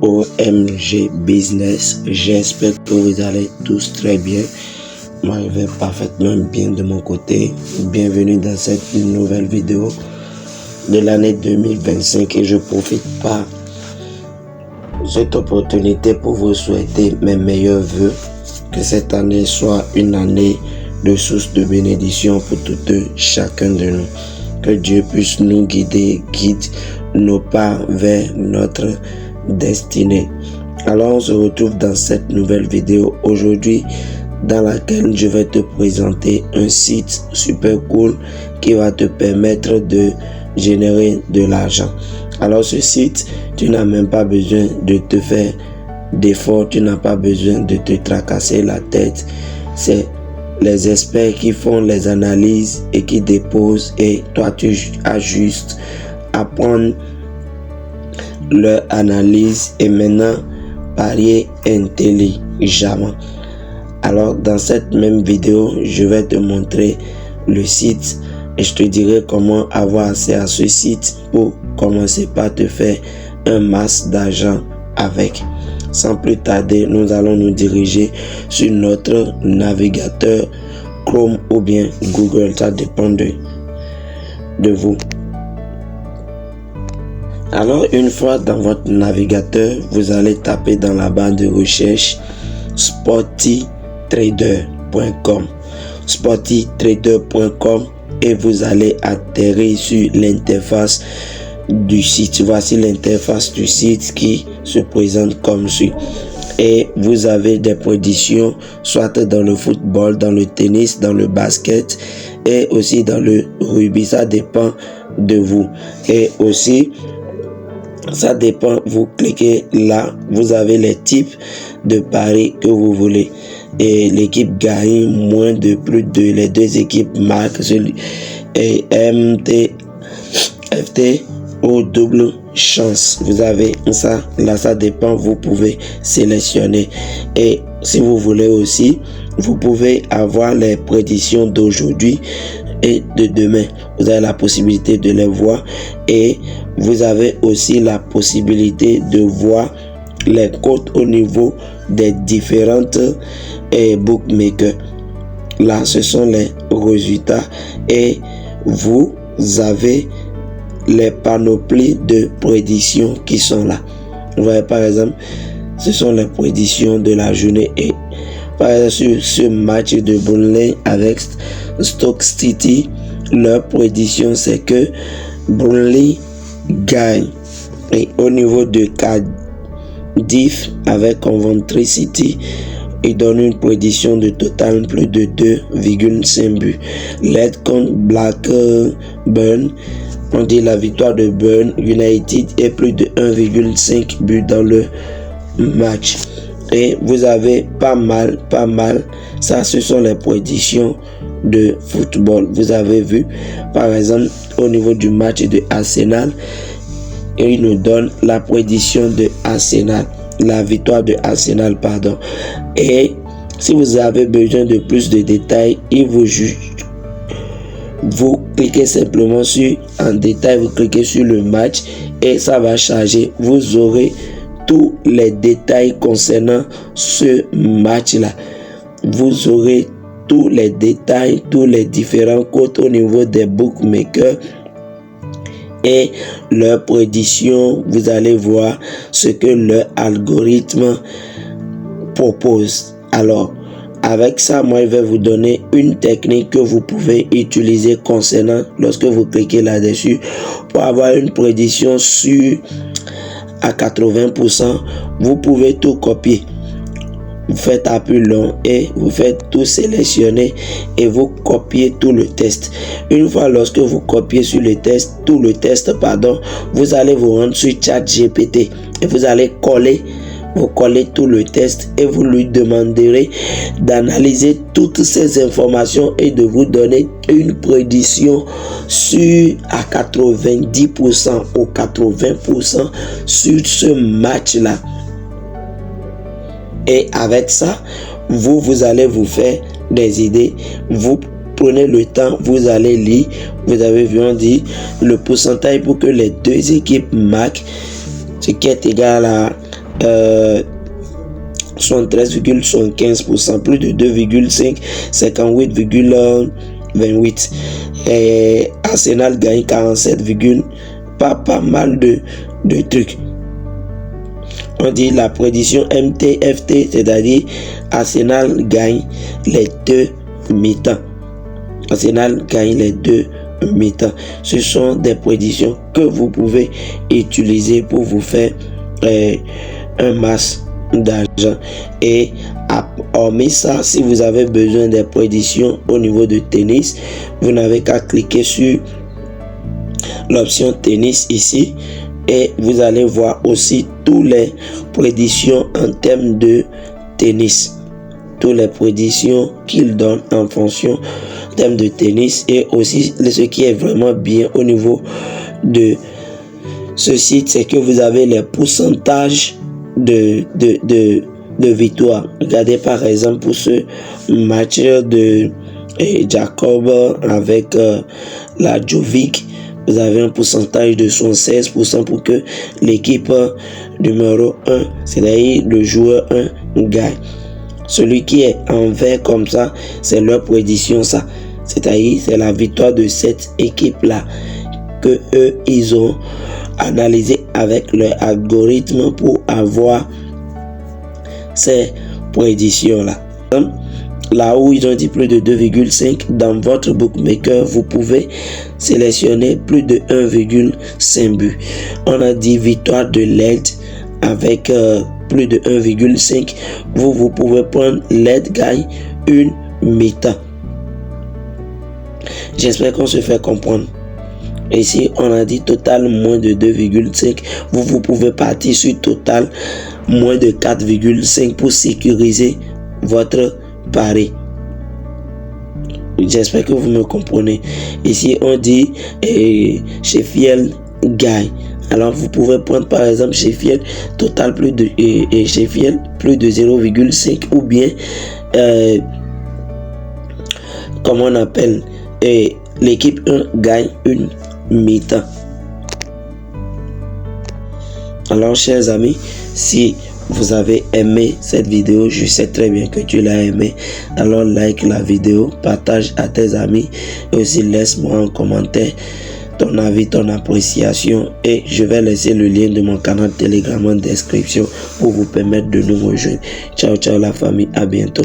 OMG Business, j'espère que vous allez tous très bien. Moi je vais parfaitement bien de mon côté. Bienvenue dans cette nouvelle vidéo de l'année 2025 et je profite par cette opportunité pour vous souhaiter mes meilleurs vœux. Que cette année soit une année de source de bénédiction pour tout chacun de nous. Que Dieu puisse nous guide nos pas vers notre destinée. Alors on se retrouve dans cette nouvelle vidéo aujourd'hui dans laquelle je vais te présenter un site super cool qui va te permettre de générer de l'argent. Alors ce site, tu n'as même pas besoin de te faire d'efforts, tu n'as pas besoin de te tracasser la tête. C'est les experts qui font les analyses et qui déposent, et toi tu as juste à prendre leur analyse et maintenant parier intelligemment. Alors dans cette même vidéo, je vais te montrer le site et je te dirai comment avoir accès à ce site pour commencer par te faire un masse d'argent avec. Sans plus tarder, nous allons nous diriger sur notre navigateur Chrome ou bien Google, ça dépend de vous. Alors une fois dans votre navigateur, vous allez taper dans la barre de recherche sportytrader.com et vous allez atterrir sur l'interface du site. Voici l'interface du site qui se présente comme suit. Et vous avez des prédictions soit dans le football, dans le tennis, dans le basket et aussi dans le rugby. Ça dépend de vous. Et aussi, ça dépend, vous cliquez là, vous avez les types de paris que vous voulez. Et l'équipe gagne moins de plus de les deux équipes marquent et FT au double chance. Vous avez ça, là ça dépend, vous pouvez sélectionner. Et si vous voulez aussi, vous pouvez avoir les prédictions d'aujourd'hui et de demain. Vous avez la possibilité de les voir et vous avez aussi la possibilité de voir les cotes au niveau des différentes bookmakers. Là, ce sont les résultats et vous avez les panoplies de prédictions qui sont là. Vous voyez par exemple, ce sont les prédictions de la journée et par exemple sur ce match de Burnley avec Stoke City, leur prédiction c'est que Burnley gagne. Et au niveau de Cardiff avec Coventry City, il donne une prédiction de total plus de 2,5 buts. Leeds contre Blackburn, on dit la victoire de Burn United est plus de 1,5 but dans le match. Et vous avez pas mal, ça ce sont les prédictions de football. Vous avez vu par exemple au niveau du match de Arsenal, et il nous donne la prédiction de Arsenal, la victoire de Arsenal, pardon. Et si vous avez besoin de plus de détails, vous cliquez simplement sur en détail, vous cliquez sur le match et ça va charger. Vous aurez tous les détails concernant ce match là. Vous aurez tous les détails, tous les différents codes au niveau des bookmakers et leurs prédictions. Vous allez voir ce que leur algorithme propose. Alors avec ça, moi je vais vous donner une technique que vous pouvez utiliser concernant lorsque vous cliquez là-dessus pour avoir une prédiction sûre à 80%. Vous pouvez tout copier. Vous faites appui long et vous faites tout sélectionner et vous copiez tout le test. Une fois lorsque vous copiez sur le test, vous allez vous rendre sur ChatGPT et vous allez vous collez tout le test et vous lui demanderez d'analyser toutes ces informations et de vous donner une prédiction sur à 90% ou 80% sur ce match là. Et avec ça, vous allez vous faire des idées. Vous prenez le temps, vous allez lire. Vous avez vu, on dit le pourcentage pour que les deux équipes marquent, ce qui est égal à 73,75%, plus de 2,5, 58,28. Et Arsenal gagne 47, pas mal de trucs. On dit la prédiction MTFT, c'est-à-dire Arsenal gagne les deux mi-temps. Arsenal gagne les deux mi-temps. Ce sont des prédictions que vous pouvez utiliser pour vous faire un masse d'argent. Et hormis ça, si vous avez besoin des prédictions au niveau de tennis, vous n'avez qu'à cliquer sur l'option tennis ici et vous allez voir aussi toutes les prédictions en termes de tennis, toutes les prédictions qu'il donne en fonction en termes de tennis. Et aussi ce qui est vraiment bien au niveau de ce site, c'est que vous avez les pourcentages de victoire. Regardez par exemple pour ce match de Jacob avec la Jovic, vous avez un pourcentage de 76% pour que l'équipe numéro 1, c'est-à-dire le joueur 1, gagne. Celui qui est en vert comme ça, c'est leur prédiction, ça. C'est-à-dire c'est la victoire de cette équipe-là que eux, ils ont analysé avec leur algorithme pour avoir ces prédictions-là. Là où ils ont dit plus de 2,5, dans votre bookmaker, vous pouvez sélectionner plus de 1,5 but. On a dit victoire de LED avec plus de 1,5. Vous pouvez prendre LED gagne une mi-temps. J'espère qu'on se fait comprendre. Ici, on a dit total moins de 2,5. Vous pouvez partir sur total moins de 4,5 pour sécuriser votre pari. J'espère que vous me comprenez. Ici, on dit Sheffield gagne. Alors, vous pouvez prendre par exemple Sheffield total plus de Sheffield plus de 0,5 ou bien comment on appelle l'équipe 1 gagne une mi-temps. Alors, chers amis, si vous avez aimé cette vidéo, je sais très bien que tu l'as aimé. Alors like la vidéo, partage à tes amis et aussi laisse-moi en commentaire ton avis, ton appréciation, et je vais laisser le lien de mon canal Telegram en description pour vous permettre de nous rejoindre. Ciao ciao la famille, à bientôt.